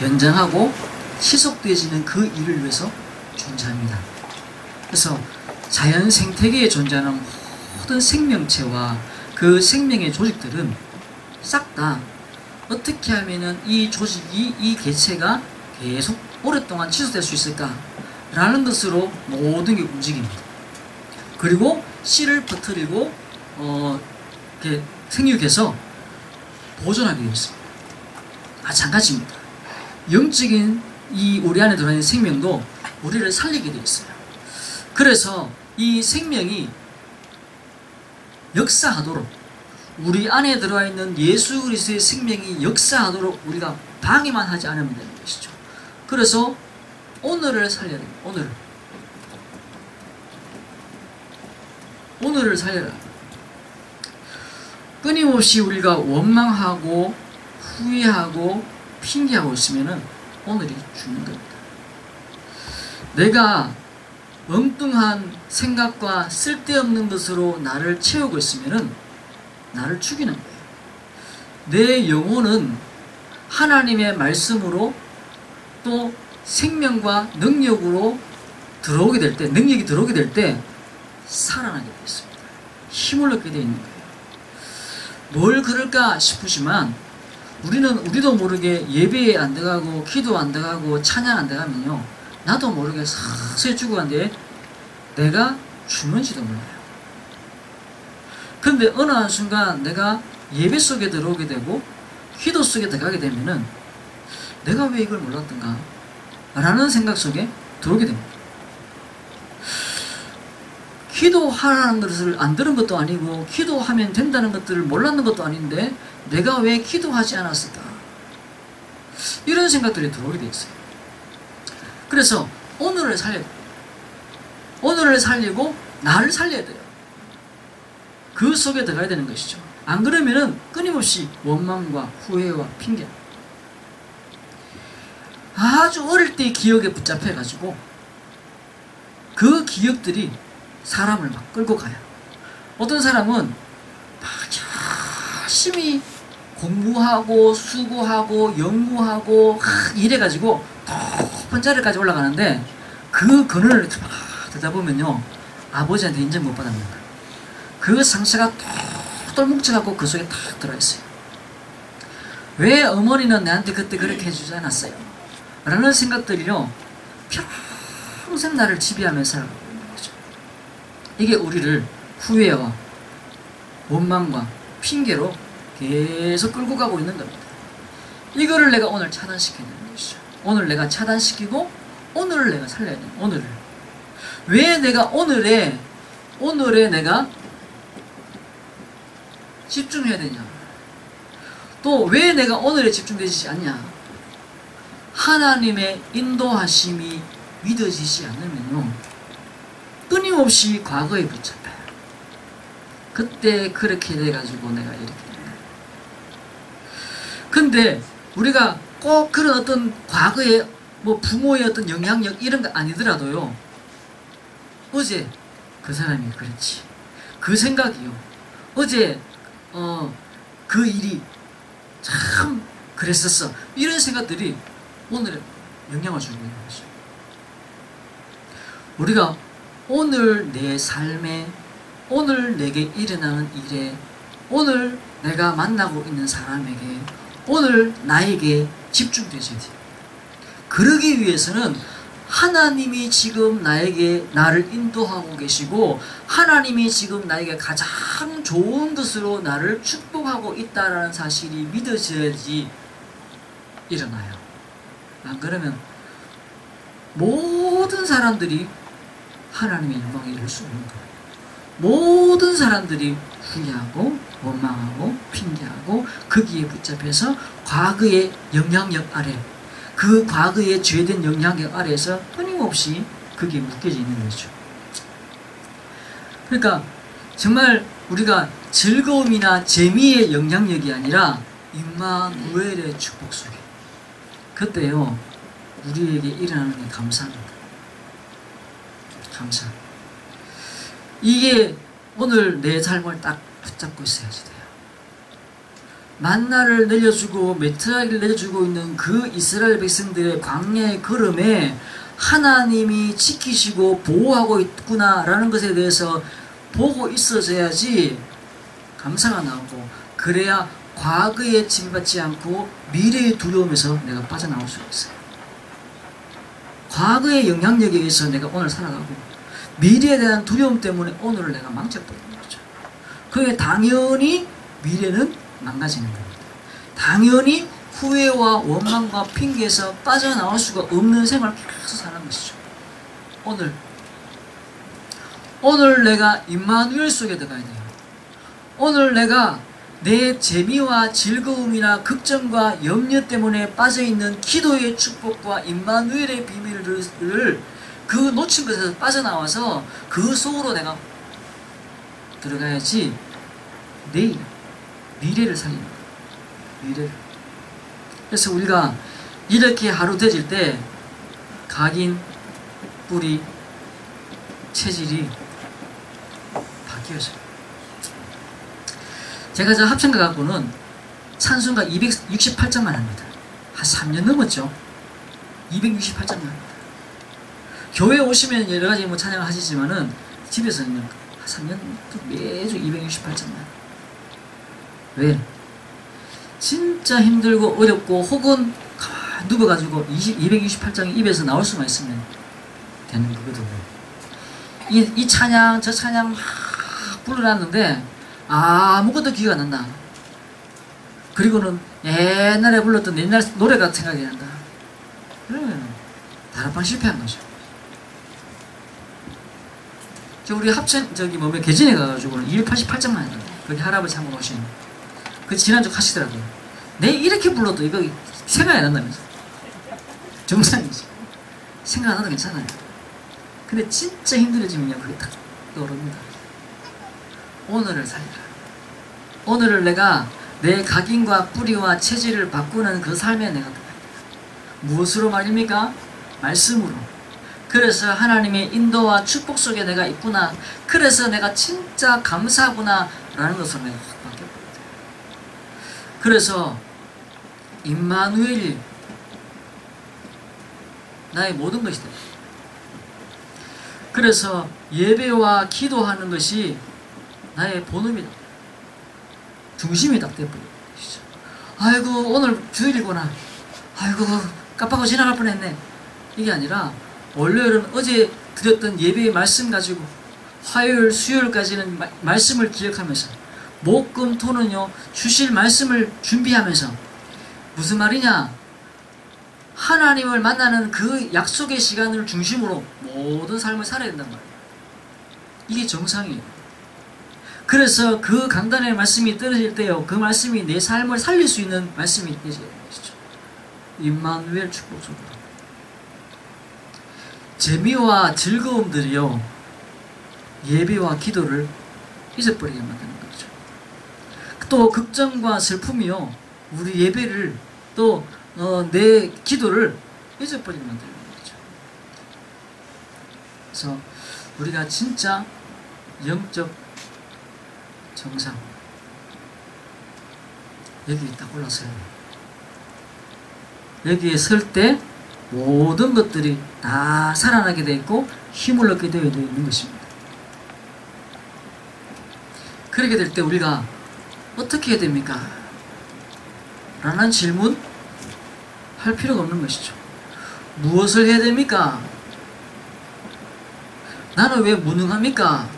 연장하고 지속되어지는 그 일을 위해서 존재합니다. 그래서 자연 생태계에 존재하는 모든 생명체와 그 생명의 조직들은 싹 다 어떻게 하면은 이 조직이, 이 개체가 계속 오랫동안 지속될 수 있을까 라는 것으로 모든 게 움직입니다. 그리고 씨를 퍼뜨리고 이렇게 생육해서 보존하게 되어 있습니다. 마찬가지입니다. 영적인 이 우리 안에 들어있는 생명도 우리를 살리게 되어 있어요. 그래서 이 생명이 역사하도록, 우리 안에 들어와 있는 예수 그리스도의 생명이 역사하도록 우리가 방해만 하지 않으면 되는 것이죠. 그래서 오늘을 살려야 됩니다. 오늘을 살려라. 끊임없이 우리가 원망하고 후회하고 핑계하고 있으면은 오늘이 죽는 겁니다. 내가 엉뚱한 생각과 쓸데없는 것으로 나를 채우고 있으면은 나를 죽이는 거예요. 내 영혼은 하나님의 말씀으로 또 생명과 능력으로 들어오게 될 때, 능력이 들어오게 될 때 살아나게 되어 있습니다. 힘을 얻게 되어 있는 거예요. 뭘 그럴까 싶으시만 우리도 모르게 예배에 안 들어가고 기도 안 들어가고 찬양 안 들어가면요, 나도 모르게 서서히 죽어가는데 내가 죽는지도 몰라요. 근데 어느 한순간 내가 예배 속에 들어오게 되고 기도 속에 들어가게 되면은 내가 왜 이걸 몰랐던가 라는 생각 속에 들어오게 됩니다. 기도하라는 것을 안 들은 것도 아니고 기도하면 된다는 것들을 몰랐는 것도 아닌데 내가 왜 기도하지 않았을까, 이런 생각들이 들어오게 돼 있어요. 그래서 오늘을 살려야 돼요. 오늘을 살리고 나를 살려야 돼요. 그 속에 들어가야 되는 것이죠. 안 그러면은 끊임없이 원망과 후회와 핑계, 아주 어릴 때의 기억에 붙잡혀가지고 그 기억들이 사람을 막 끌고 가요. 어떤 사람은 막 열심히 공부하고 수고하고 연구하고 이래가지고 높은 자리까지 올라가는데 그 그늘을 막 듣다 보면요, 아버지한테 인정 못 받았는가, 그 상처가 똘똘 뭉쳐갖고 그 속에 탁 들어있어요. 왜 어머니는 내한테 그때 그렇게 해주지 않았어요? 라는 생각들이요, 평생 나를 지배하면서 살아가고 있는 거죠. 이게 우리를 후회와 원망과 핑계로 계속 끌고 가고 있는 겁니다. 이거를 내가 오늘 차단시켜야 되는 것이죠. 오늘 내가 차단시키고 오늘을 내가 살려야 돼요. 오늘을. 왜 내가 오늘에 내가 집중해야 되냐, 또 왜 내가 오늘에 집중되지 않냐, 하나님의 인도하심이 믿어지지 않으면요, 끊임없이 과거에 붙잡혀요. 그때 그렇게 돼가지고 내가 이렇게 된 거예요. 근데 우리가 꼭 그런 어떤 과거의 뭐 부모의 어떤 영향력 이런 거 아니더라도요, 어제 그 사람이 그랬지, 그 생각이요, 어제 그 일이 참 그랬었어, 이런 생각들이 오늘에 영향을 주고 있는 거죠. 우리가 오늘 내 삶에, 오늘 내게 일어나는 일에, 오늘 내가 만나고 있는 사람에게, 오늘 나에게 집중되어야 돼요. 그러기 위해서는 하나님이 지금 나를 인도하고 계시고 하나님이 지금 나에게 가장 좋은 것으로 나를 축복하고 있다라는 사실이 믿어져야지 일어나요. 안 그러면 모든 사람들이 하나님의 영광에 이룰 수 없는 거예요. 모든 사람들이 후회하고 원망하고 핑계하고 거기에 붙잡혀서 과거의 영향력 아래, 그 과거의 죄된 영향력 아래에서 끊임없이 그게 묶여져 있는 거죠. 그러니까 정말 우리가 즐거움이나 재미의 영향력이 아니라 임마누엘의 축복 속에, 그때요 우리에게 일어나는 게 감사합니다. 감사. 이게 오늘 내 삶을 딱 붙잡고 있어야지 돼요. 만나를 내려주고 메트라기를 내려주고 있는 그 이스라엘 백성들의 광야의 걸음에 하나님이 지키시고 보호하고 있구나라는 것에 대해서 보고 있어져야지 감사가 나오고, 그래야 과거에 침받지 않고 미래의 두려움에서 내가 빠져나올 수 있어요. 과거의 영향력에 의해서 내가 오늘 살아가고 미래에 대한 두려움 때문에 오늘을 내가 망쳐버리는 거죠. 그게 당연히 미래는 망가지는 겁니다. 당연히 후회와 원망과 핑계에서 빠져나올 수가 없는 생활을 계속 사는 것이죠. 오늘 내가 임마누엘 속에 들어가야 돼요. 오늘 내가 내 재미와 즐거움이나 걱정과 염려 때문에 빠져있는 기도의 축복과 임마누엘의 비밀을 그 놓친 것에서 빠져나와서 그 속으로 내가 들어가야지 내일 미래를 살립니다. 미래를. 그래서 우리가 이렇게 하루 되질 때 각인, 뿌리, 체질이 바뀌어져요. 제가 저 합창가 갖고는 찬송가 268장만 합니다. 한 3년 넘었죠. 268장만 합니다. 교회 오시면 여러 가지 뭐 찬양을 하시지만은 집에서는 한 3년 매주 268장만. 왜? 진짜 힘들고 어렵고 혹은 가만히 누워가지고 268장이 입에서 나올 수만 있으면 되는 거거든요. 이 찬양 저 찬양 막 불러놨는데 아무것도 기회가 안 난다. 그리고는 옛날에 불렀던 옛날 노래가 생각이 난다. 그러면 다락방 실패한 거죠. 우리 합천 개진에 가가지고는 288장만 했는데 거기 할아버지 한번 오시는 그 지난주 하시더라고요. 내 이렇게 불러도 이거 생각이 안 난다면서. 정상이지. 생각 안 나도 괜찮아요. 근데 진짜 힘들어지면요 그게 딱 떠오릅니다. 오늘을 살리라. 오늘을 내가 내 각인과 뿌리와 체질을 바꾸는 그 삶에 내가 들어가야 돼요. 무엇으로 말입니까? 말씀으로. 그래서 하나님의 인도와 축복 속에 내가 있구나. 그래서 내가 진짜 감사하구나 라는 것을 내가 확 바뀌어버려야 돼요. 그래서 임마누엘이 나의 모든 것이 돼요. 그래서 예배와 기도하는 것이 나의 본업이다. 중심이 딱 돼버려요. 아이고 오늘 주일이구나. 아이고 깜빡하고 지나갈 뻔했네. 이게 아니라 월요일은 어제 드렸던 예배의 말씀 가지고 화요일 수요일까지는 말씀을 기억하면서 목, 금, 토는요 주실 말씀을 준비하면서 무슨 말이냐, 하나님을 만나는 그 약속의 시간을 중심으로 모든 삶을 살아야 된단 말이에요. 이게 정상이에요. 그래서 그 강단의 말씀이 떨어질 때요 그 말씀이 내 삶을 살릴 수 있는 말씀이 되어야 되죠. 임마누엘 축복 속으로. 재미와 즐거움들이요 예배와 기도를 잊어버리게 만드는 거죠. 또 걱정과 슬픔이요 우리 예배를 또 내 기도를 잊어버리게 만드는 거죠. 그래서 우리가 진짜 영적 정상 여기에 딱 올라서요. 여기에 설 때 모든 것들이 다 살아나게 되어 있고 힘을 얻게 되어 있는 것입니다. 그렇게 될 때 우리가 어떻게 해야 됩니까? 라는 질문 할 필요가 없는 것이죠. 무엇을 해야 됩니까? 나는 왜 무능합니까?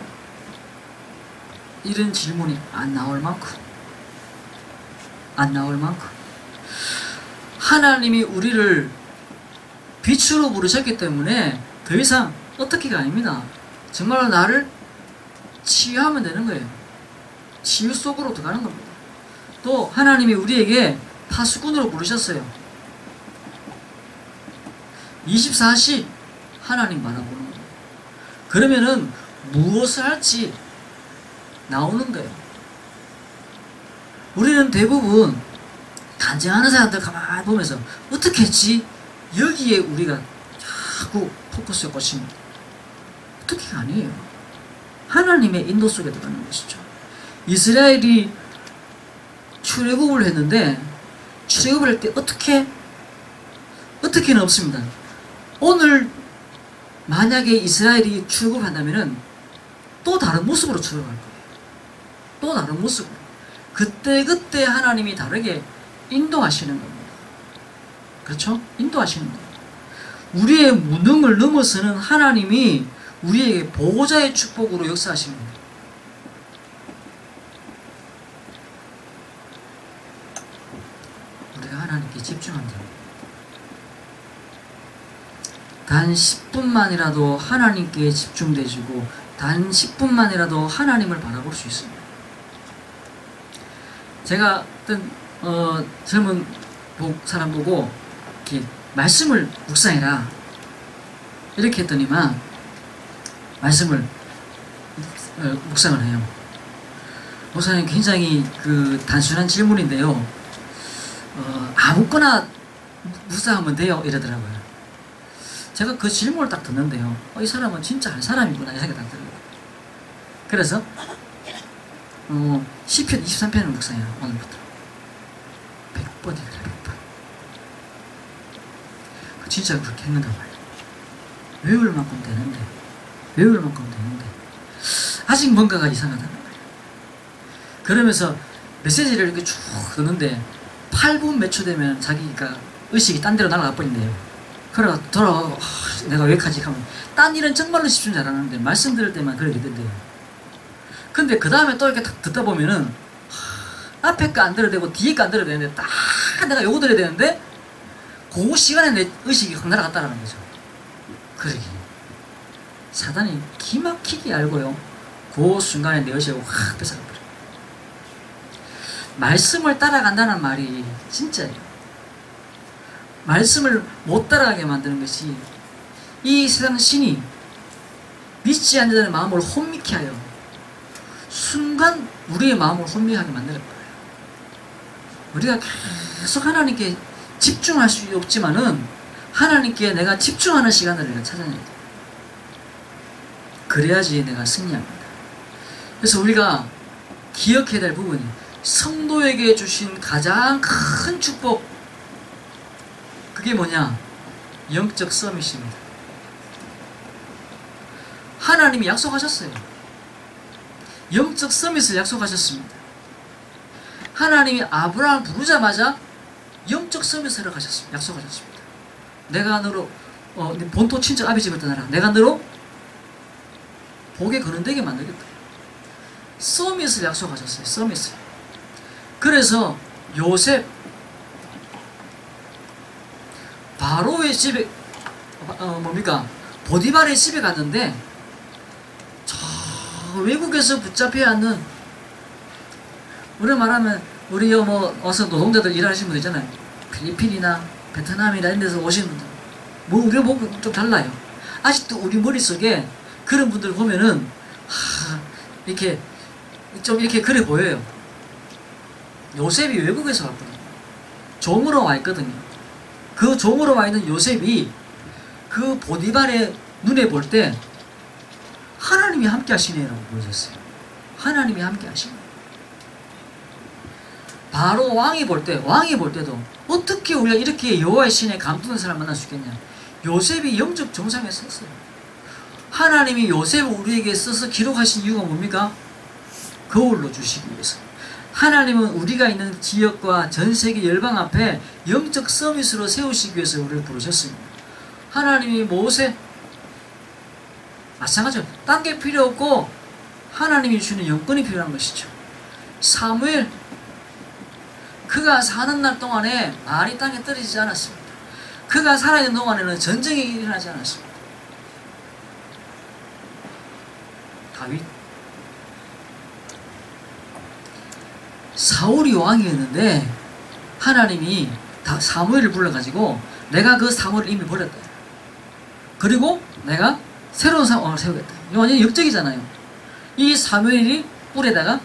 이런 질문이 안 나올 만큼 하나님이 우리를 빛으로 부르셨기 때문에 더 이상 어떻게가 아닙니다. 정말로 나를 치유하면 되는 거예요. 치유 속으로 들어가는 겁니다. 또 하나님이 우리에게 파수꾼으로 부르셨어요. 24시 하나님 바라보는 거예요. 그러면은 무엇을 할지 나오는 거예요. 우리는 대부분 간증하는 사람들 가만히 보면서 어떻게 했지? 여기에 우리가 자꾸 포커스가 꽂힙니다. 어떻게가 아니에요. 하나님의 인도 속에 들어가는 것이죠. 이스라엘이 출애굽을 했는데 출애굽을 할 때 어떻게는 없습니다. 오늘 만약에 이스라엘이 출애굽한다면은 또 다른 모습으로 출애굽할 거예요. 또 다른 모습으로. 그때 하나님이 다르게 인도하시는 겁니다. 그렇죠? 인도하시는 거예요. 우리의 무능을 넘어서는 하나님이 우리에게 보호자의 축복으로 역사하시는 거예요. 우리가 하나님께 집중한다. 단 10분만이라도 하나님께 집중되시고 단 10분만이라도 하나님을 바라볼 수 있습니다. 제가 어떤 젊은 사람 보고 이렇게 말씀을 묵상해라 이렇게 했더니만 말씀을 묵상을 해요. 목사님 굉장히 단순한 질문인데요. 아무거나 묵상하면 돼요? 이러더라고요. 제가 그 질문을 딱 듣는데요. 이 사람은 진짜 한 사람이구나 이 생각이 딱 들어요. 그래서 시편 23편을 묵상해요. 오늘부터 100번이래요. 100번. 진짜 그렇게 했는단 말이에요. 외울 만큼 되는데 아직 뭔가가 이상하다는 말이에요. 그러면서 메시지를 이렇게 쭉 듣는데 8분 몇 초 되면 자기가 의식이 딴 데로 날아가 버린대요. 그래가 돌아가고 내가 여기까지 가면 딴 일은 정말로 집중 잘하는데 말씀 들을 때만 그러게 된대요. 근데 그 다음에 또 이렇게 딱 듣다 보면은 앞에 거 안 들어야 되고 뒤에 거 안 들어야 되는데 딱 내가 요거 들어야 되는데 그 시간에 내 의식이 확 날아갔다라는 거죠. 그러기 사단이 기막히게 알고요. 그 순간에 내 의식을 확 뺏어가버려요. 말씀을 따라간다는 말이 진짜예요. 말씀을 못 따라가게 만드는 것이 이 세상 신이 믿지 않는 자의 마음을 혼미케 하여 순간 우리의 마음을 혼미하게 만드는 거예요. 우리가 계속 하나님께 집중할 수 없지만은 하나님께 내가 집중하는 시간을 내가 찾아내야 돼. 그래야지 내가 승리합니다. 그래서 우리가 기억해야 될 부분이 성도에게 주신 가장 큰 축복, 그게 뭐냐? 영적 서밋입니다. 하나님이 약속하셨어요. 영적 서밋을 약속하셨습니다. 하나님이 아브라함을 부르자마자 영적 서밋을 약속하셨습니다. 내가 너로 본토 친척 아비 집을 떠나라. 내가 너로 복에 거론되게 만들겠다. 서밋을 약속하셨어요. 서밋을. 그래서 요셉 바로의 집에 보디발의 집에 갔는데 저 외국에서 붙잡혀 앉는, 우리 말하면 우리 와서 노동자들 일하시는 분들 있잖아요. 필리핀이나 베트남이나 이런 데서 오신 분들, 우리가 보고 좀 달라요. 아직도 우리 머릿속에 그런 분들 보면은 이렇게 좀 이렇게 그래 보여요. 요셉이 외국에서 왔거든요. 종으로 와 있거든요. 그 종으로 와 있는 요셉이 그 보디발의 눈에 볼 때 하나님이 함께 하시네라고 보여졌어요. 하나님이 함께 하시네. 바로 왕이 볼 때도 어떻게 우리가 이렇게 여호와의 신에 감투는 사람 만날 수 있겠냐. 요셉이 영적 정상에 섰어요. 하나님이 요셉을 우리에게 써서 기록하신 이유가 뭡니까? 거울로 주시기 위해서. 하나님은 우리가 있는 지역과 전세계 열방 앞에 영적 서밋으로 세우시기 위해서 우리를 부르셨습니다. 하나님이 모세 마찬가지로 딴 게 필요 없고 하나님이 주시는 영권이 필요한 것이죠. 사무엘, 그가 사는 날 동안에 말이 땅에 떨어지지 않았습니다. 그가 살아있는 동안에는 전쟁이 일어나지 않았습니다. 다윗, 사울이 왕이었는데 하나님이 사무엘을 불러가지고 내가 그 사무엘을 이미 버렸다. 그리고 내가 새로운 왕을 세우겠다. 이거 완전히 역적이잖아요. 이 사무엘이 뿔에다가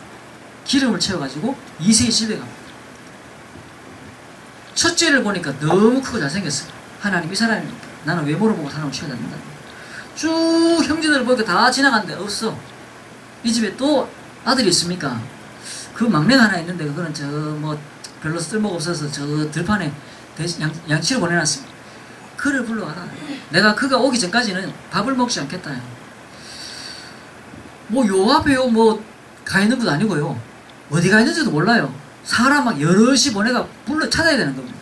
기름을 채워가지고 이새의 집에 갑니다. 첫째를 보니까 너무 크고 잘생겼어요. 하나님 이 사람이니까 나는 외모를 보고 사람을 취해야 된다. 쭉 형제들을 보니까 다 지나갔는데 없어. 이 집에 또 아들이 있습니까? 그 막내가 하나 있는데 그거는 저 뭐 별로 쓸모가 없어서 저 들판에 양치를 보내놨습니다. 그를 불러와라. 내가 그가 오기 전까지는 밥을 먹지 않겠다. 뭐 요 앞에요 뭐 가 있는 것도 아니고요. 어디 가 있는지도 몰라요. 사람 막 여럿이 보내가 불러 찾아야 되는 겁니다.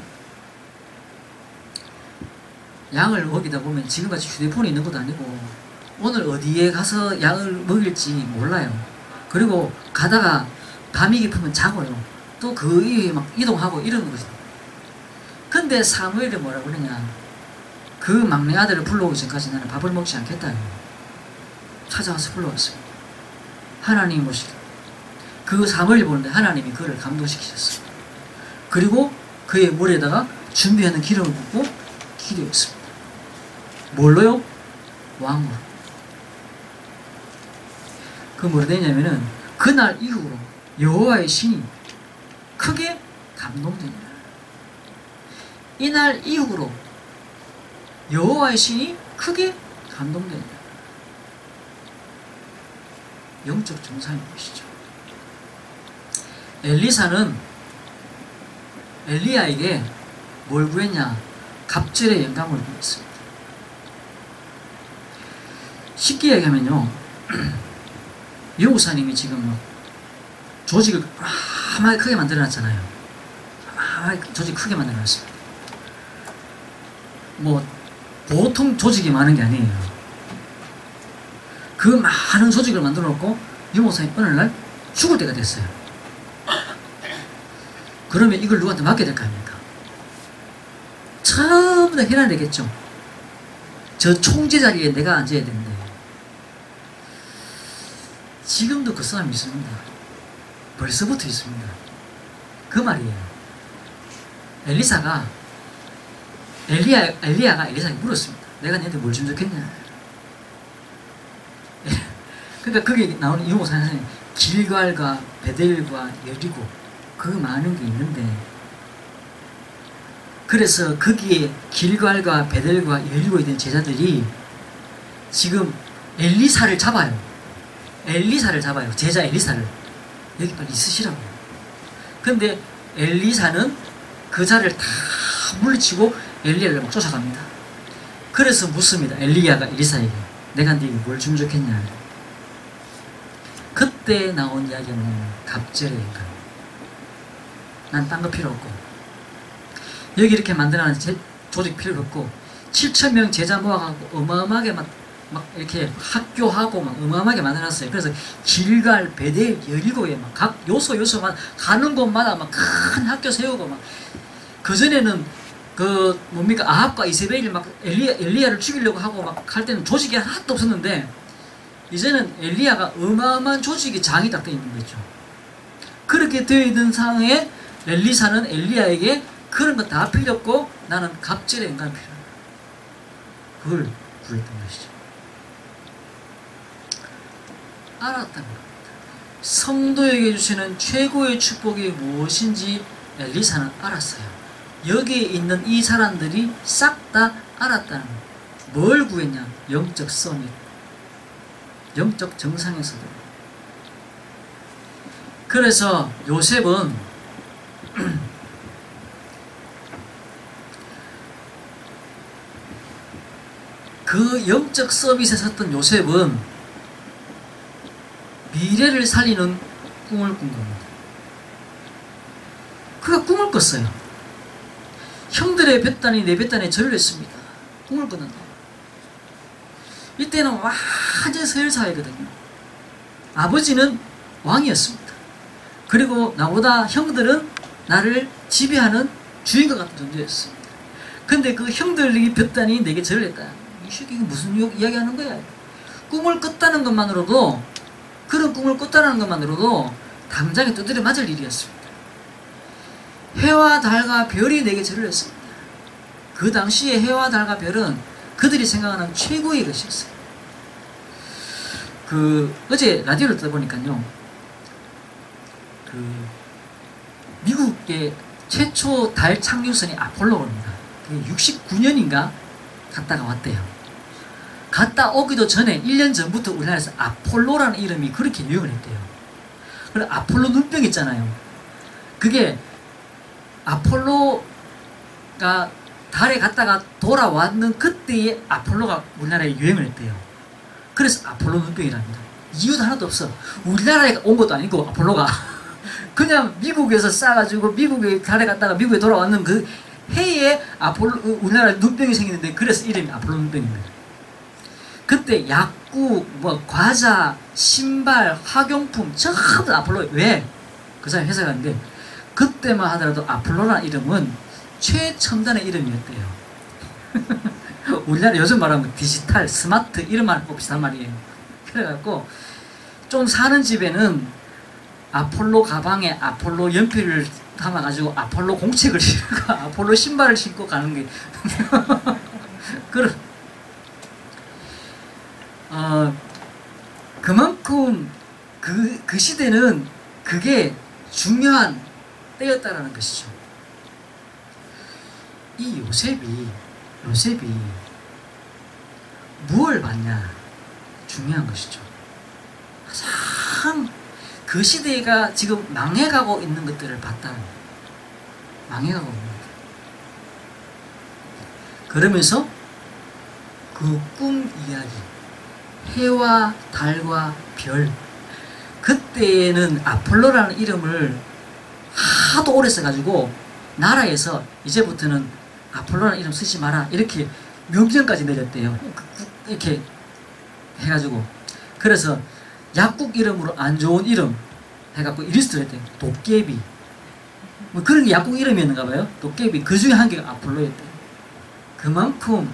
양을 먹이다 보면 지금같이 휴대폰이 있는 것도 아니고 오늘 어디에 가서 양을 먹일지 몰라요. 그리고 가다가 밤이 깊으면 자고요. 또 그 이후에 막 이동하고 이러는 거죠. 근데 사무엘이 뭐라고 그러냐. 그 막내 아들을 불러오기 전까지 나는 밥을 먹지 않겠다. 찾아와서 불러왔습니다. 하나님이 모시고 그 사무엘이 보는데 하나님이 그를 감동시키셨어요. 그리고 그의 물에다가 준비하는 기름을 붓고 기도했습니다. 뭘로요? 왕으로. 그 뭐로 되냐면은 그날 이후로 여호와의 신이 크게 감동됩니다. 이날 이후로 여호와의 신이 크게 감동됩니다. 영적 정상이 보시죠. 엘리사는 엘리야에게 뭘 구했냐? 갑절의 영감을 구했습니다. 쉽게 얘기하면요, 여우사님이 지금 조직을 아마하게 크게 만들어놨잖아요. 아마하게 조직 크게 만들어놨습니다. 뭐 보통 조직이 많은 게 아니에요. 그 많은 조직을 만들어 놓고 유목사님 어느 날 죽을 때가 됐어요. 그러면 이걸 누구한테 맡게 될 거 아닙니까? 전부 다 해놔야 되겠죠. 저 총재 자리에 내가 앉아야 되는데 지금도 그 싸움이 있습니다. 벌써부터 있습니다. 그 말이에요. 엘리야가 엘리사에게 물었습니다. 내가 너한테 뭘 주면 좋겠냐? 그러니까 거기 나오는 유목사님 길갈과 베델과 여리고 그 많은 게 있는데 그래서 거기에 길갈과 베델과 여리고에 있는 제자들이 지금 엘리사를 잡아요. 엘리사를 잡아요. 제자 엘리사를. 여기 빨리 있으시라고. 근데 엘리사는 그 자리를 다 물리치고 엘리야를 막 쫓아갑니다. 그래서 묻습니다. 엘리야가 엘리사에게 내가 네게 뭘 주면 좋겠냐. 그때 나온 이야기가 뭐냐면 갑절의 영감. 난 딴 거 필요 없고 여기 이렇게 만들어놓은 조직 필요 없고 7,000명 제자 모아가지고 어마어마하게 막 이렇게 학교하고 막 어마어마하게 만들어놨어요. 그래서 길갈, 베델, 여리고에 막 각 요소만 가는 곳마다 막 큰 학교 세우고 막 그전에는 그 뭡니까 아합과 이세벨이 막 엘리야를 죽이려고 하고 막 할 때는 조직이 하나도 없었는데 이제는 엘리야가 어마어마한 조직이 장이 딱 되어 있는 거죠. 그렇게 되어 있는 상황에 엘리사는 엘리야에게 그런 거 다 필요 없고 나는 갑절의 영감이 필요하다. 그걸 구했던 것이죠. 알았다는 겁니다. 성도에게 주시는 최고의 축복이 무엇인지 엘리사는 알았어요. 여기에 있는 이 사람들이 싹 다 알았다는 거예요. 뭘 구했냐? 영적 서밋. 영적 정상에서도. 그래서 요셉은 그 영적 서밋에 섰던 요셉은 미래를 살리는 꿈을 꾼 겁니다. 그가 꿈을 꿨어요. 형들의 벳단이 내 벳단에 절을 했습니다. 꿈을 꿨는다. 이때는 완전 서열사회거든요. 아버지는 왕이었습니다. 그리고 나보다 형들은 나를 지배하는 주인과 같은 존재였습니다. 근데 그 형들이 벳단이 내게 절을 했다. 이 새끼가 무슨 이야기하는 거야? 꿈을 꿨다는 것만으로도 그런 꿈을 꿨다는 것만으로도 당장에 두드려 맞을 일이었습니다. 해와 달과 별이 내게 절을 했습니다. 그 당시에 해와 달과 별은 그들이 생각하는 최고의 것이었어요. 어제 라디오를 듣다 보니까요, 미국의 최초 달 착륙선이 아폴로입니다. 69년인가 갔다가 왔대요. 갔다 오기도 전에 1년 전부터 우리나라에서 아폴로라는 이름이 그렇게 유행을 했대요. 그리고 아폴로 눈병 있잖아요. 그게 아폴로가 달에 갔다가 돌아왔는 그때의 아폴로가 우리나라에 유행을 했대요. 그래서 아폴로 눈병이랍니다. 이유도 하나도 없어. 우리나라에 온 것도 아니고 아폴로가 그냥 미국에서 싸가지고 미국에 달에 갔다가 미국에 돌아왔는 그 해에 우리나라에 눈병이 생기는데 그래서 이름이 아폴로 눈병입니다. 그때 약국, 뭐 과자, 신발, 학용품 전부 아폴로. 왜? 그 사람이 해석하는데 그때만 하더라도 아폴로라는 이름은 최첨단의 이름이었대요. 우리나라 요즘 말하면 디지털, 스마트 이런 말하고 비슷한 말이에요. 그래갖고 좀 사는 집에는 아폴로 가방에 아폴로 연필을 담아가지고 아폴로 공책을 신고 아폴로 신발을 신고 가는 게 그만큼 그 시대는 그게 중요한 때였다라는 것이죠. 이 요셉이 무엇을 봤냐 중요한 것이죠. 가장 그 시대가 지금 망해가고 있는 것들을 봤다는 거예요. 망해가고 있는 것들. 그러면서 그 꿈 이야기, 해와 달과 별, 그때는 아폴로라는 이름을 하도 오래 써가지고 나라에서 이제부터는 아폴로라는 이름 쓰지 마라 이렇게 명령까지 내렸대요. 이렇게 해가지고 그래서 약국 이름으로 안 좋은 이름 해갖고 리스트를 했대요. 도깨비 뭐 그런 게 약국 이름이었는가 봐요. 도깨비 그 중에 한 개가 아폴로였대요. 그만큼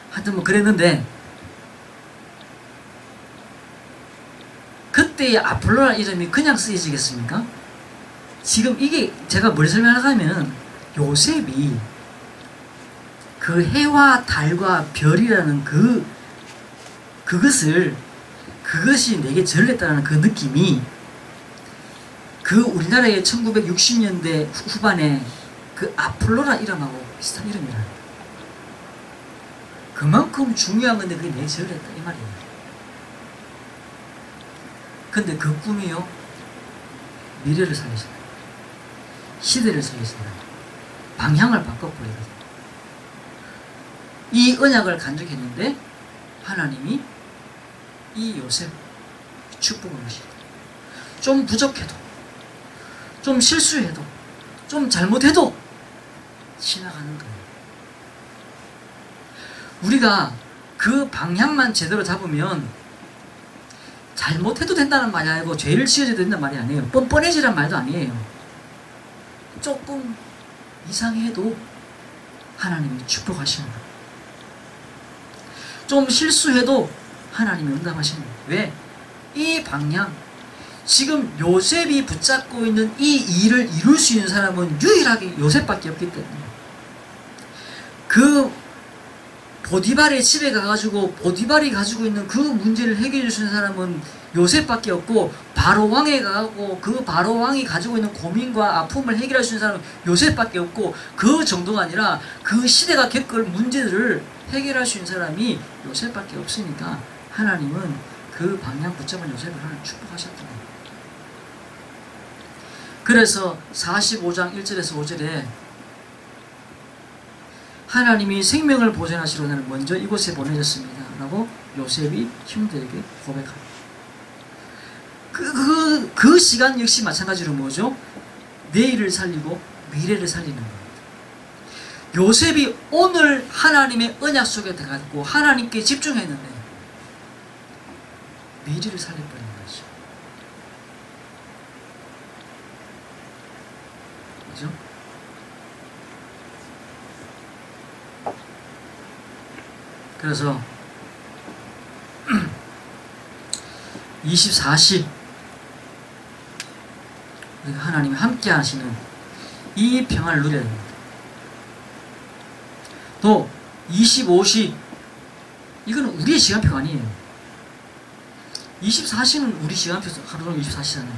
하여튼 뭐 그랬는데 그때의 아폴로라는 이름이 그냥 쓰여지겠습니까? 지금 이게 제가 뭘 설명하냐면 요셉이 그 해와 달과 별이라는 그것이 내게 전했다는 그 느낌이 그 우리나라의 1960년대 후반에 그 아폴로라 이름하고 비슷한 이름이라. 그만큼 중요한 건데 그게 내게 전했다 이 말이에요. 근데 그 꿈이요 미래를 살리신다. 시대를 살리신다. 방향을 바꿔버리거든요. 이 언약을 간직했는데 하나님이 이 요셉 축복을 하시다. 좀 부족해도 좀 실수해도 좀 잘못해도 지나가는 거예요. 우리가 그 방향만 제대로 잡으면 잘못해도 된다는 말이 아니고 죄를 지어도 된다는 말이 아니에요. 뻔뻔해지란 말도 아니에요. 조금 이상해도 하나님이 축복하시는 거예요. 좀 실수해도 하나님이 응답하시는 거예요. 왜? 이 방향, 지금 요셉이 붙잡고 있는 이 일을 이룰 수 있는 사람은 유일하게 요셉밖에 없기 때문에 그 보디발의 집에 가가지고 보디발이 가지고 있는 그 문제를 해결해 줄 수 있는 사람은 요셉밖에 없고 바로 왕에 가고 그 바로 왕이 가지고 있는 고민과 아픔을 해결할 수 있는 사람은 요셉밖에 없고 그 정도가 아니라 그 시대가 겪을 문제들을 해결할 수 있는 사람이 요셉밖에 없으니까 하나님은 그 방향 붙잡은 요셉을 하나님 축복하셨던 거예요. 그래서 45장 1절에서 5절에 하나님이 생명을 보존하시러 나는 먼저 이곳에 보내졌습니다 라고 요셉이 형들에게 고백합니다. 그 시간 역시 마찬가지로 뭐죠? 내일을 살리고 미래를 살리는 겁니다. 요셉이 오늘 하나님의 언약 속에 들어갔고 하나님께 집중했는데 미래를 살려버리는 거죠. 그죠? 그래서 24시 우리가 하나님이 함께 하시는 이 평안을 누려야 됩니다. 또 25시 이거는 우리의 시간표가 아니에요. 24시는 우리 시간표 하루 종일 24시잖아요.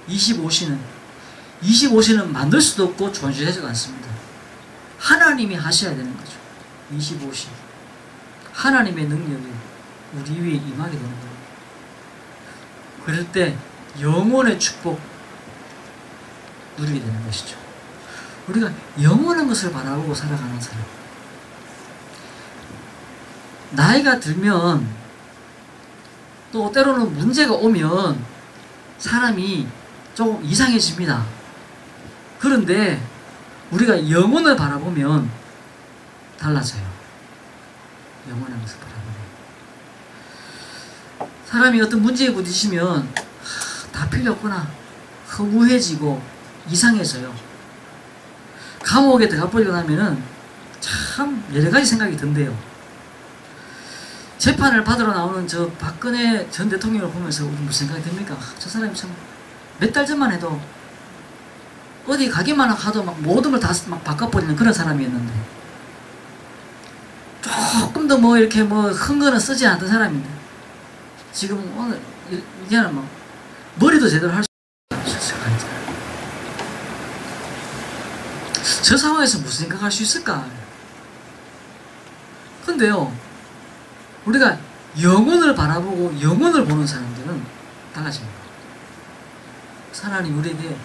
25시는 만들 수도 없고 존재하지도 않습니다. 하나님이 하셔야 되는 거죠. 25시 하나님의 능력이 우리 위에 임하게 되는 거예요. 그럴 때 영혼의 축복 누리게 되는 것이죠. 우리가 영원한 것을 바라보고 살아가는 사람. 나이가 들면 또 때로는 문제가 오면 사람이 조금 이상해집니다. 그런데 우리가 영혼을 바라보면 달라져요. 영원한 것을 바라보면. 사람이 어떤 문제에 부딪히면 다 필요 없구나. 허무해지고 이상해져요. 감옥에 들어가 버리고 나면은 참 여러 가지 생각이 든대요. 재판을 받으러 나오는 저 박근혜 전 대통령을 보면서 우리 무슨 생각이 듭니까? 저 사람이 참 몇 달 전만 해도 어디 가기만 하도 막 모든 걸 다 막 바꿔버리는 그런 사람이었는데, 조금 더 뭐 이렇게 뭐 흥거는 쓰지 않던 사람인데 지금 오늘 이제는 뭐 머리도 제대로 할 수 없어요. 저 상황에서 무슨 생각할 수 있을까? 근데요, 우리가 영혼을 바라보고 영혼을 보는 사람들은 달라집니다. 하나님 우리에게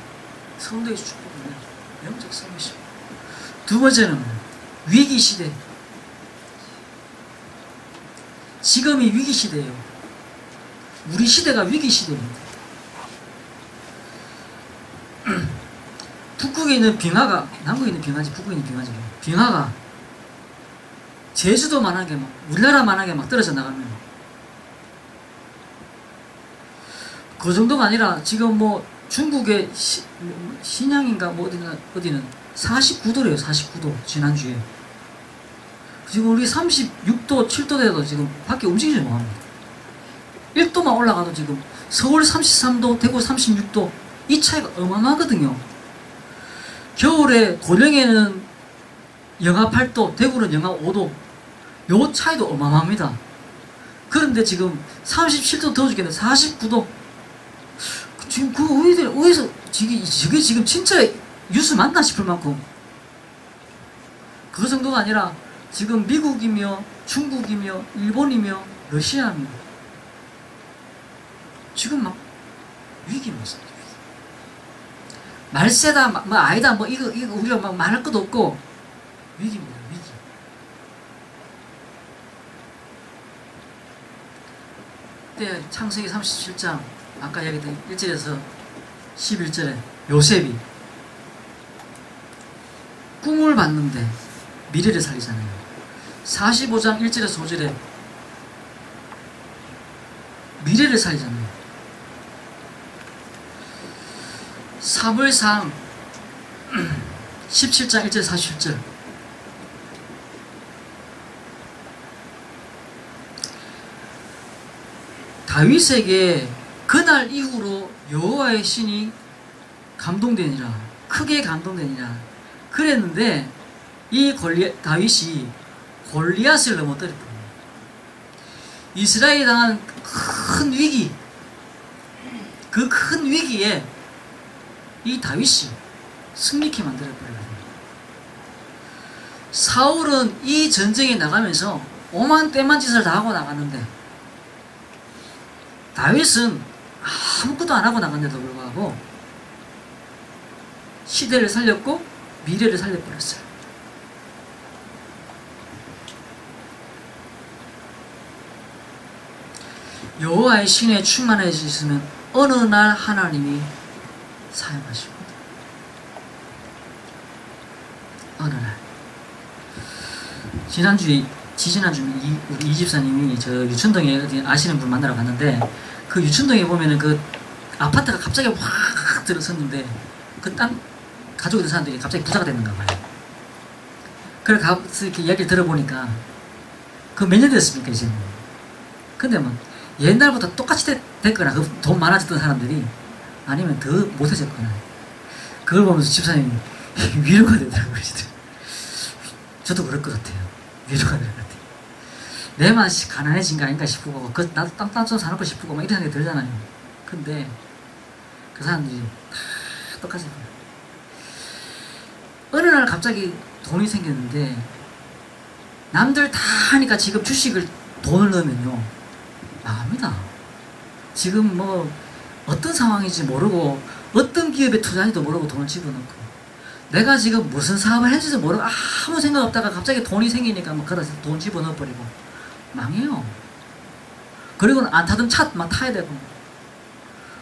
성도의 축복은 영적 성이십니다. 두 번째는 위기시대. 지금이 위기시대예요. 우리 시대가 위기시대입니다. 북극에 있는 빙하가, 남극에 있는 빙하지, 북극에 있는 빙하지. 빙하가 제주도만하게 막, 우리나라만하게 막 떨어져 나가면, 그 정도가 아니라 지금 뭐 중국의 신양인가 뭐 어디는 49도래요. 49도. 지난주에 지금 우리 36도 7도 돼도 지금 밖에 움직이지 못합니다. 1도만 올라가도 지금 서울 33도, 대구 36도, 이 차이가 어마어마하거든요. 겨울에 고령에는 영하 8도, 대구는 영하 5도, 요 차이도 어마어마합니다. 그런데 지금 37도 더워 죽겠는데 49도. 지금 그 어디서 저게 지금 진짜 뉴스 맞나 싶을 만큼, 그 정도가 아니라 지금 미국이며 중국이며 일본이며 러시아며 지금 막 위기입니다. 말세다 뭐 아니다 뭐 이거 우리가 막 말할 것도 없고 위기입니다. 위기. 그때 창세기 37장 아까 얘기했던 1절에서 11절에 요셉이 꿈을 봤는데 미래를 살리잖아요. 45장 1절에서 5절에 미래를 살리잖아요. 사무엘상 17장 1절 47절 다윗에게 그날 이후로 여호와의 신이 감동되니라, 크게 감동되니라 그랬는데, 이 다윗이 골리앗을 넘어뜨렸다. 이스라엘이 당한 큰 위기, 그 큰 위기에 이 다윗이 승리케 만들어버려요. 사울은 이 전쟁에 나가면서 오만 때만 짓을 다 하고 나갔는데, 다윗은 아무것도 안 하고 나갔는데도 불구하고 시대를 살렸고 미래를 살려버렸어요. 여호와의 신에 충만해지시면 어느 날 하나님이 사용하십니다. 어느 날. 지지난주에 우리 이 집사님이 저 유천동에 어디 아시는 분 만나러 갔는데, 그 유천동에 보면은 그 아파트가 갑자기 확 들어섰는데 그 땅 가족들 사람들이 갑자기 부자가 됐는가 봐요. 그래 가서 이렇게 이야기를 들어보니까 그 몇 년 됐습니까 이제. 근데 뭐 옛날보다 똑같이 됐거나 그 돈 많아졌던 사람들이 아니면 더 못해졌거나, 그걸 보면서 집사님이 위로가 되더라고요. 저도 그럴 것 같아요. 위로가 될 것 같아요. 내만 가난해진 거 아닌가 싶고, 나도 땅 따서 사놓고 싶고 막 이런 생각이 들잖아요. 근데 그 사람들이 다 똑같이 거예요. 어느 날 갑자기 돈이 생겼는데, 남들 다 하니까 지금 주식을 돈을 넣으면요 나갑니다. 지금 뭐 어떤 상황인지 모르고 어떤 기업에 투자인지도 모르고 돈을 집어넣고 내가 지금 무슨 사업을 했는지도 모르고 아무 생각 없다가 갑자기 돈이 생기니까 막 그래서 돈 집어넣어버리고 망해요. 그리고는 안 타던 차 막 타야 되고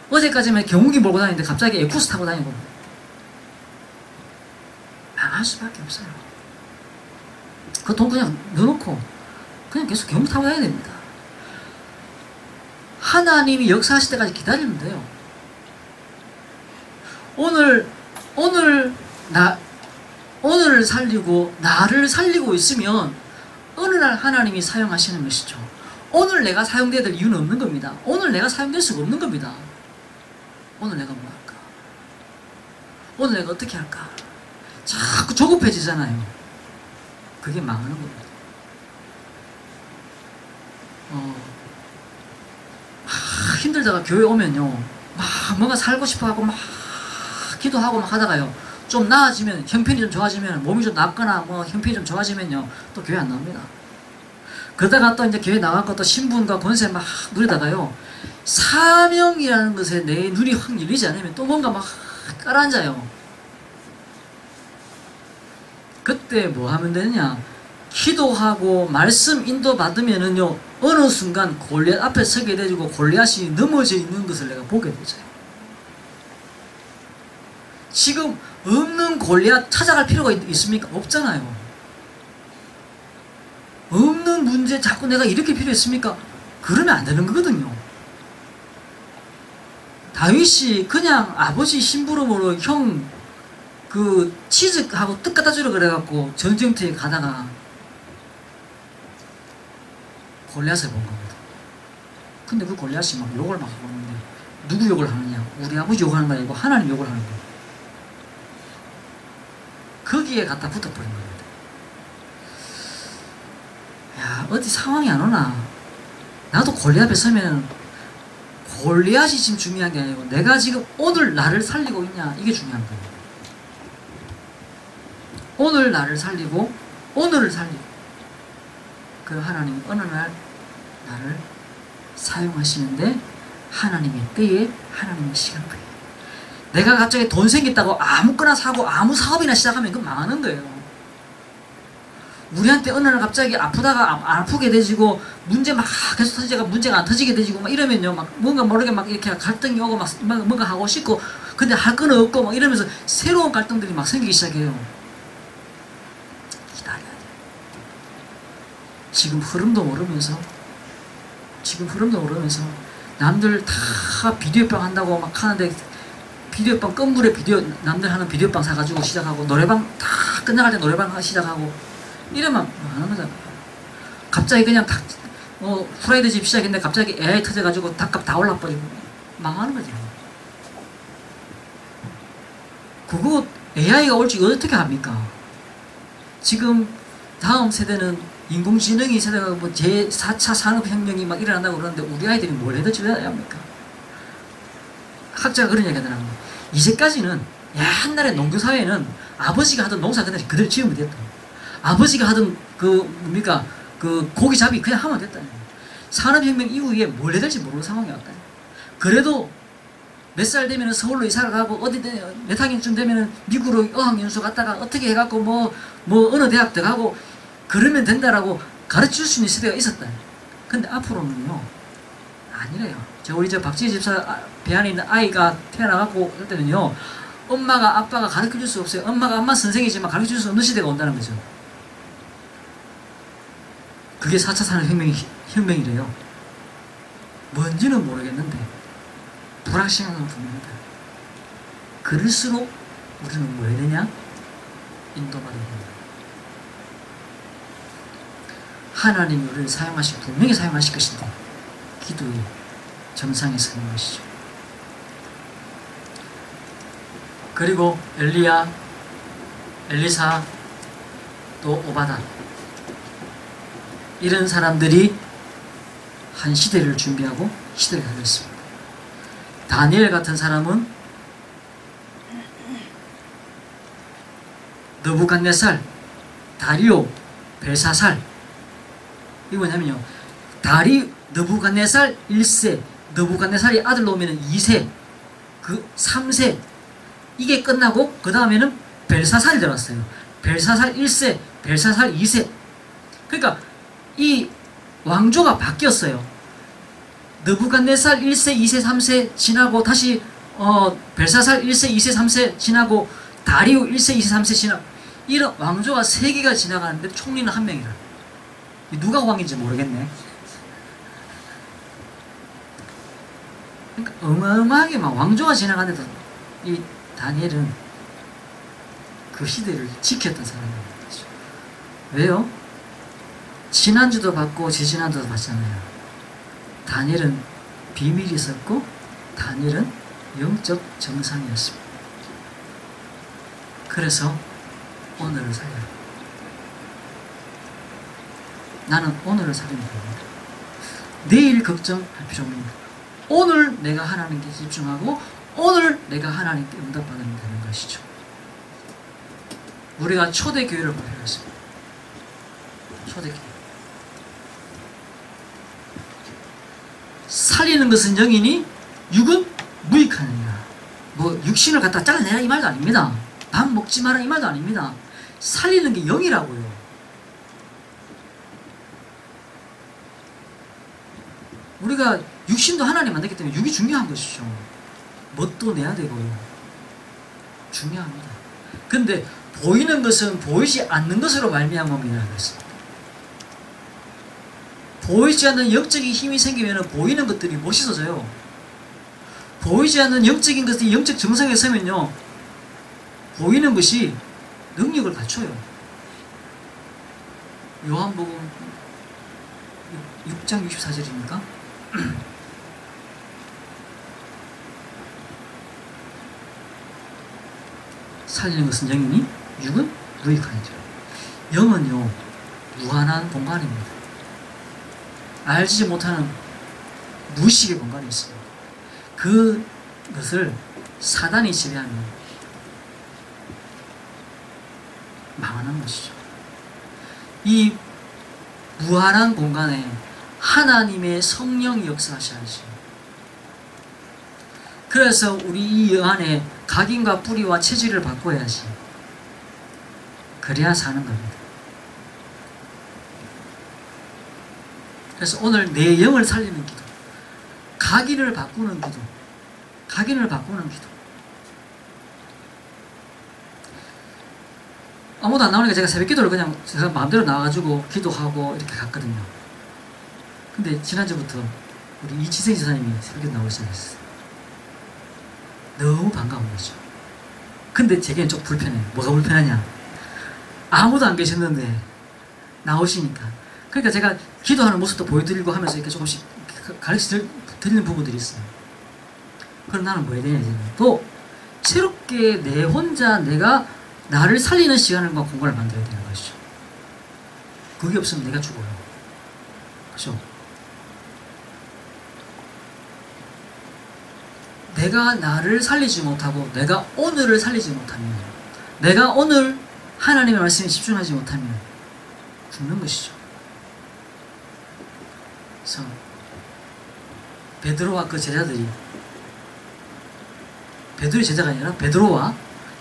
어제까지만 경운기 몰고 다니는데 갑자기 에쿠스 타고 다니고 망할 수밖에 없어요. 그 돈 그냥 넣어놓고 그냥 계속 경운기 타고 다녀야 됩니다. 하나님이 역사하실 때까지 기다리면 돼요. 오늘을 살리고 나를 살리고 있으면 어느 날 하나님이 사용하시는 것이죠. 오늘 내가 사용돼야 될 이유는 없는 겁니다. 오늘 내가 사용될 수가 없는 겁니다. 오늘 내가 뭐 할까? 오늘 내가 어떻게 할까? 자꾸 조급해지잖아요. 그게 망하는 겁니다. 힘들다가 교회 오면요, 막 뭔가 살고 싶어하고 막 기도하고 막 하다가요, 좀 나아지면, 형편이 좀 좋아지면, 몸이 좀 낫거나 뭐 형편이 좀 좋아지면요, 또 교회 안 나옵니다. 그러다가 또 이제 교회 나와서 또 신분과 권세 막 누리다가요, 사명이라는 것에 내 눈이 확 열리지 않으면 또 뭔가 막 깔아앉아요. 그때 뭐 하면 되느냐? 기도하고 말씀 인도 받으면은요, 어느 순간 골리앗 앞에 서게 되고 골리앗이 넘어져 있는 것을 내가 보게 되죠. 지금 없는 골리앗 찾아갈 필요가 있습니까? 없잖아요. 없는 문제 자꾸 내가 이렇게 필요했습니까? 그러면 안 되는 거거든요. 다윗이 그냥 아버지 심부름으로 형 그 치즈하고 떡 갖다 주려 그래갖고 전쟁터에 가다가 골리앗을 본 겁니다. 근데 그 골리앗이 막 욕을 막 하고 있는데 누구 욕을 하느냐? 우리 아버지 욕하는 거 아니고 하나님 욕을 하는 거예요. 거기에 갖다 붙어버린 겁니다. 야, 어디 상황이 안 오나? 나도 골리앗 앞에 서면 골리앗이 지금 중요한 게 아니고 내가 지금 오늘 나를 살리고 있냐, 이게 중요한 거예요. 오늘 나를 살리고 오늘을 살리고, 그 하나님은 어느 날 나를 사용하시는데 하나님의 때에 하나님의 시간표에, 내가 갑자기 돈 생겼다고 아무거나 사고 아무 사업이나 시작하면 그건 망하는 거예요. 우리한테 어느 날 갑자기 아프다가 아프게 되지고 문제 막 계속 터지다가 문제가 안 터지게 되지고 막 이러면요, 막 뭔가 모르게 막 이렇게 갈등이 오고 막 뭔가 하고 싶고 근데 할 건 없고 막 이러면서 새로운 갈등들이 막 생기기 시작해요. 기다려야 돼. 지금 흐름도 모르면서 남들 다 비디오빵 한다고 막 하는데 비디오빵 건물에 남들 하는 비디오빵 사가지고 시작하고 노래방 다 끝나갈 때 노래방 시작하고 이러면 망하는 거잖아요. 갑자기 그냥 프라이드 집 시작했는데 갑자기 AI 터져가지고 닭값 다 올라버리고 망하는 거죠. 그거 AI가 올지 어떻게 합니까? 지금 다음 세대는 인공지능이 세대가 뭐 제4차 산업혁명이 막 일어난다고 그러는데 우리 아이들이 뭘 해도 줘야 합니까? 학자가 그런 얘기 하더라고요. 이제까지는 옛날에 농교사회는 아버지가 하던 농사 그대로 지으면 됐다. 아버지가 하던 그 고기잡이 그냥 하면 됐다. 산업혁명 이후에 뭘 해야 될지 모르는 상황이 왔다. 그래도 몇 살 되면 서울로 이사를 가고 몇 학년쯤 되면 미국으로 어학연수 갔다가 어떻게 해갖고 뭐 어느 대학 들어가고 그러면 된다라고 가르칠 수 있는 시대가 있었다. 근데 앞으로는요, 아니래요. 우리 박지혜 집사 배 안에 있는 아이가 태어나갖고 할 때는요, 엄마가 아빠가 가르쳐줄 수 없어요. 엄마 선생이지만 가르쳐줄 수 없는 시대가 온다는 거죠. 그게 4차 산업혁명이래요. 뭔지는 모르겠는데 불확실한 건 분명하다. 그럴수록 우리는 뭐 해야 되냐? 인도받아야 된다. 하나님이 우리를 분명히 사용하실 것인데 기도의 정상에 서는 것이죠. 그리고 엘리야, 엘리사, 또 오바다, 이런 사람들이 한 시대를 준비하고 시대를 가졌습니다. 다니엘 같은 사람은 느부갓네살, 다리오, 벨사살, 이거 뭐냐면요, 느부갓네살 1세, 느부갓네살이 아들 놓으면 2세, 그 3세 이게 끝나고 그 다음에는 벨사살이 들어왔어요. 벨사살 1세, 벨사살 2세. 그러니까 이 왕조가 바뀌었어요. 느부갓네살 1세, 2세, 3세 지나고 다시 벨사살 1세, 2세, 3세 지나고 다리오 1세, 2세, 3세 지나고 이런 왕조가 3개가 지나가는데 총리는 한 명이라. 누가 왕인지 모르겠네. 그러니까 어마어마하게 막 왕조가 지나가는데도 이 다니엘은 그 시대를 지켰던 사람입니다. 왜요? 지난주도 받고 지지난주도 받잖아요. 다니엘은 비밀이 있었고 다니엘은 영적 정상이었습니다. 그래서 오늘을 살려라. 나는 오늘을 살리면 됩니다. 내일 걱정할 필요 없습니다. 오늘 내가 하나님께 집중하고 오늘 내가 하나님께 응답받으면 되는 것이죠. 우리가 초대교회를 발표했습니다. 초대교회. 살리는 것은 영이니 육은 무익하느니라. 뭐 육신을 갖다 잘라내라 이 말도 아닙니다. 밥 먹지 마라 이 말도 아닙니다. 살리는 게 영이라고요. 우리가 육신도 하나님 만들기 때문에 육이 중요한 것이죠. 뭣도 내야 되고요. 중요합니다. 근데 보이는 것은 보이지 않는 것으로 말미암음이라 그랬습니다. 보이지 않는 영적인 힘이 생기면 보이는 것들이 멋있어져요. 보이지 않는 영적인 것들이 영적 정상에 서면요, 보이는 것이 능력을 갖춰요. 요한복음 6장 64절입니까? 살리는 것은 영이니 육은 무익하니라. 영은요 무한한 공간입니다. 알지 못하는 무의식의 공간이 있습니다. 그것을 사단이 지배하면 망하는 것이죠. 이 무한한 공간에 하나님의 성령이 역사하셔야지. 그래서 우리 이 안에 각인과 뿌리와 체질을 바꿔야지. 그래야 사는 겁니다. 그래서 오늘 내 영을 살리는 기도, 각인을 바꾸는 기도, 각인을 바꾸는 기도. 아무도 안 나오니까 제가 새벽 기도를 그냥 제가 마음대로 나와가지고 기도하고 이렇게 갔거든요. 근데 지난주부터 우리 이지생 지사님이 새벽 기도 나오기 시작했어요. 너무 반가운 거죠. 근데 제게는 좀 불편해요. 뭐가 불편하냐? 아무도 안 계셨는데 나오시니까. 그러니까 제가 기도하는 모습도 보여드리고 하면서 이렇게 조금씩 가르쳐 드리는 부분들이 있어요. 그럼 나는 뭐 해야 되냐, 이제. 또 새롭게 내 혼자 내가 나를 살리는 시간과 공간을 만들어야 되는 것이죠. 그게 없으면 내가 죽어요. 그렇죠? 내가 나를 살리지 못하고 내가 오늘을 살리지 못하면, 내가 오늘 하나님의 말씀에 집중하지 못하면 죽는 것이죠. 그래서 베드로와 그 제자들이, 베드로의 제자가 아니라 베드로와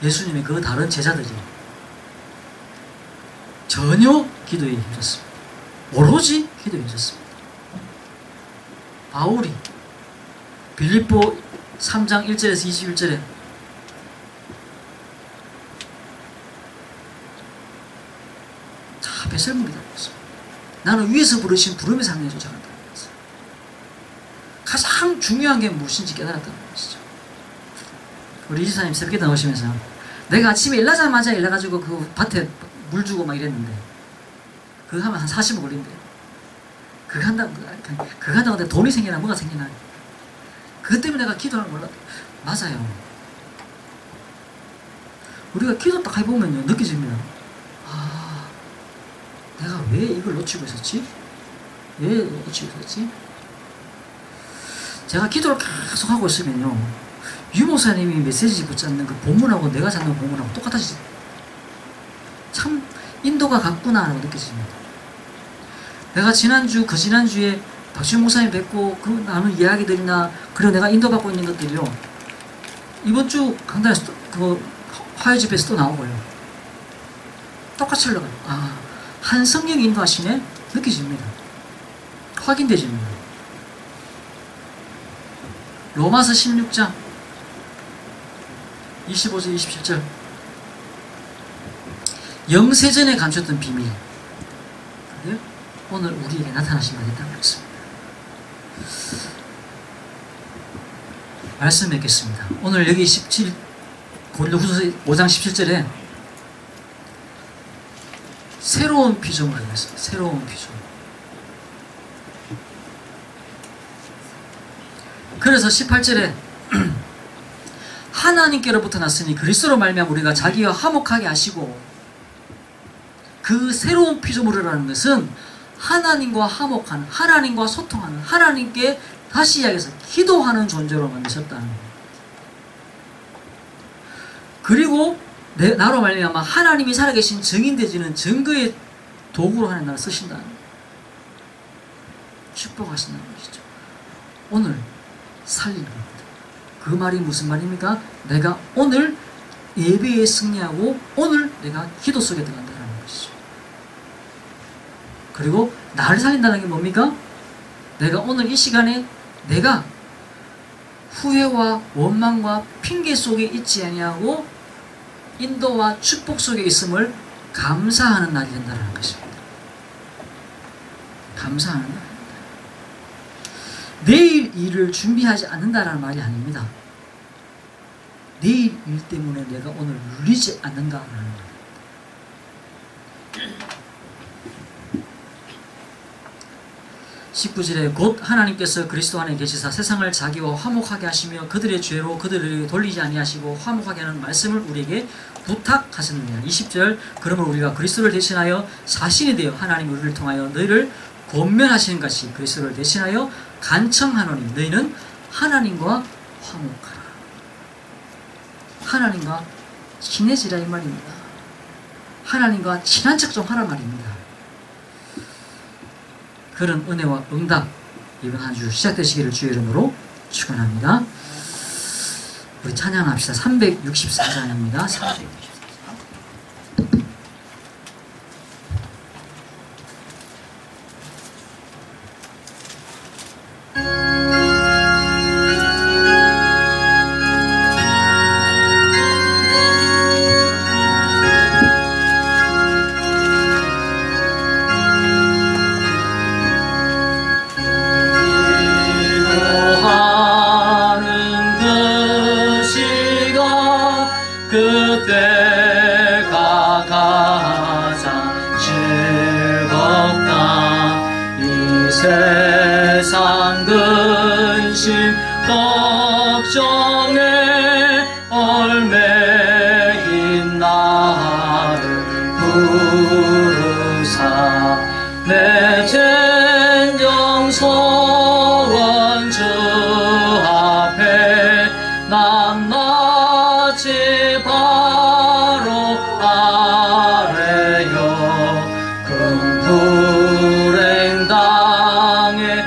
예수님의 그 다른 제자들이 전혀 기도에 힘줬습니다. 오로지 기도에 힘줬습니다. 바울이 빌립보 3장 1절에서 21절에 다 배설물이 달렸습니다. 나는 위에서 부르신 부름의 상례에 쫓아간다. 가장 중요한 게 무엇인지 깨달았다는 것이죠. 우리 이지사님 새벽에 나오시면서 내가 아침에 일나자마자 일나가지고 그 밭에 물 주고 막 이랬는데 그거 하면 한 40분 걸린대요. 그거 한다고 돈이 생기나 뭐가 생기나. 그것 때문에 내가 기도하는 걸 몰라. 맞아요. 우리가 기도 딱 해보면요, 느껴집니다. 아, 내가 왜 이걸 놓치고 있었지? 왜 놓치고 있었지? 제가 기도를 계속 하고 있으면요, 유목사님이 메시지 붙잡는 그 본문하고 내가 잡는 본문하고 똑같아지죠. 참 인도가 같구나 라고 느껴집니다. 내가 지난주, 그 지난주에 박지훈 목사님 뵙고 그 나눈 이야기들이나 그리고 내가 인도받고 있는 것들이요, 이번 주 강단에서 그 화요 집에서 또 나오고요. 똑같이 흘러가요. 아, 한 성령이 인도하시네? 느껴집니다. 확인되집니다. 로마서 16장 25절 27절, 영세전에 감췄던 비밀, 그게 오늘 우리에게 나타나신 바가 있다고 했습니다. 말씀 맺겠습니다. 오늘 여기 17 고린도후서 5장 17절에 새로운 피조물을 했어요. 새로운 피조물. 그래서 18절에 하나님께로부터 났으니 그리스도로 말미암아 우리가 자기와 화목하게 하시고, 그 새로운 피조물이라는 것은 하나님과 화목하는, 하나님과 소통하는, 하나님께 다시 이야기해서 기도하는 존재로 만드셨다는 거예요. 그리고 나로 말미암아 하나님이 살아계신 증인되지는 증거의 도구로 하나님 나를 쓰신다는 거예요. 축복하신다는 것이죠. 오늘 살리는 겁니다. 그 말이 무슨 말입니까? 내가 오늘 예배에 승리하고 오늘 내가 기도 속에 들어간다는 것이죠. 그리고 나를 살린다는 게 뭡니까? 내가 오늘 이 시간에 내가 후회와 원망과 핑계 속에 있지 아니하고 인도와 축복 속에 있음을 감사하는 날이 된다는 것입니다. 감사하는 날. 내일 일을 준비하지 않는다라는 말이 아닙니다. 내일 일 때문에 내가 오늘 눌리지 않는다라는 말입니다. 19절에 곧 하나님께서 그리스도 안에 계시사 세상을 자기와 화목하게 하시며 그들의 죄로 그들을 돌리지 아니하시고 화목하게 하는 말씀을 우리에게 부탁하셨느니라. 20절, 그러므로 우리가 그리스도를 대신하여 자신이 되어 하나님 우리를 통하여 너희를 권면하시는 것이 그리스도를 대신하여 간청하노니 너희는 하나님과 화목하라. 하나님과 친해지라 이 말입니다. 하나님과 친한 척 좀 하라 말입니다. 그런 은혜와 응답 이번 한 주 시작되시기를 주의 이름으로 축원합니다. 우리 찬양합시다. 364장입니다. 364장. 그때가 가장 즐겁다. 이 세상 근심 걱정에 얽매인 나를 부르사 내 젠정 소원 주 앞에 낱낱이 바로 아래요. 큰 불행 당해